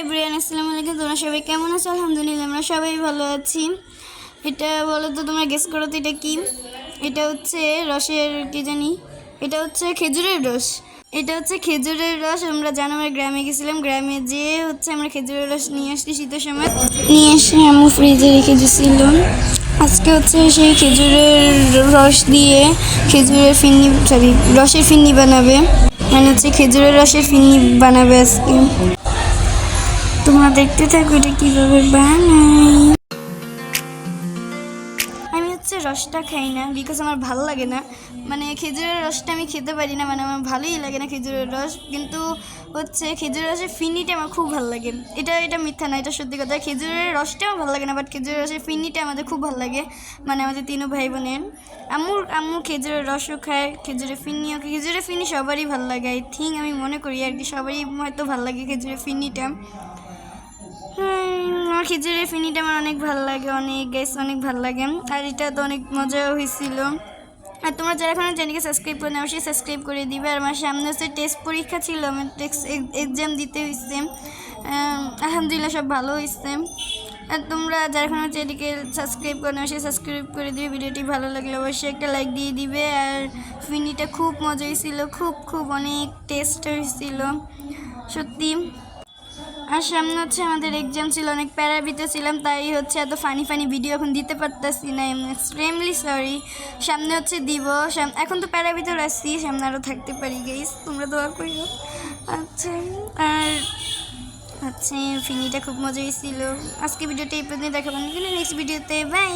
Everyone, আসসালামু আলাইকুম। তোমরা সবাই কেমন আছো? আলহামদুলিল্লাহ, আমরা সবাই ভালো আছি। এটা বলো তো, তোমরা গেস করো তো এটা কি? এটা হচ্ছে রসের কি জানি, এটা হচ্ছে খেজুরের রস। এটা হচ্ছে খেজুরের রস। আমরা জানো, আমরা গ্রামে গেছিলাম, গ্রামে যেয়ে হচ্ছে আমরা খেজুরের রস নিয়ে আসছি শীতের সময়, নিয়ে এসে আম্মু ফ্রিজে রেখে দিয়েছিল। আজকে হচ্ছে সেই খেজুরের রস দিয়ে খেজুরের ফিন্নি, সরি রসের ফিন্নি বানাবে, মানে হচ্ছে খেজুরের রসের ফিন্নি বানাবে আজকে। তোমরা দেখতে থাকো এটা কীভাবে বানাই। আমি হচ্ছে রসটা খাই না, বিকজ আমার ভালো লাগে না, মানে খেজুরের রসটা আমি খেতে পারি না, মানে আমার ভালোই লাগে না খেজুরের রস। কিন্তু হচ্ছে খেজুরের রসের ফিন্নিটা আমার খুব ভালো লাগে। এটা মিথ্যা না, এটা সত্যি কথা। খেজুরের রসটা আমার ভালো লাগে না, বাট খেজুরের রসের ফিন্নিটা আমাদের খুব ভালো লাগে, মানে আমাদের তিনও ভাই বোনের। আম্মু খেজুরের রসও খায়, খেজুরের ফিন্নিও খায়। খেজুরের ফিন্নি সবারই ভালো লাগে, আই থিঙ্ক, আমি মনে করি আর কি, সবারই হয়তো ভালো লাগে খেজুরের ফিন্নিটা। আমার খেজুরের ফিনিটা আমার অনেক ভালো লাগে, অনেক ভালো লাগে। আর এটা তো অনেক মজাও হয়েছিল। আর তোমরা যারা এখন চ্যানেলকে সাবস্ক্রাইব করে না, অবশ্যই সাবস্ক্রাইব করে দিবে। আর আমার সামনে হচ্ছে টেস্ট পরীক্ষা ছিল, আমার এক্সাম দিতে হয়েছে। আলহামদুলিল্লাহ সব ভালো হয়েছে। আর তোমরা যারা এখন আমার চ্যানেলকে সাবস্ক্রাইব করে না, অবশ্যই সাবস্ক্রাইব করে দিবে। ভিডিওটি ভালো লাগলে অবশ্যই একটা লাইক দিয়ে দিবে। আর ফিনিটা খুব মজা হয়েছিল, খুব অনেক টেস্ট হয়েছিল সত্যি। আর সামনে হচ্ছে আমাদের এক্সাম ছিল, অনেক প্যারার ভিতরে ছিলাম, তাই হচ্ছে এত ফানি ভিডিও এখন দিতে পারতেছি না, এক্সট্রিমলি সরি। সামনে হচ্ছে দিব, এখন তো প্যারার ভিতরে আসছি, সামনে আরও থাকতে পারি গাইস, তোমরা দোয়া করিও। আচ্ছা, আর আচ্ছা ফিনিটা খুব মজা হয়েছিল। আজকে ভিডিওটা এই পর্যন্ত দেখাবো, কিন্তু নেক্সট ভিডিওতে বাই।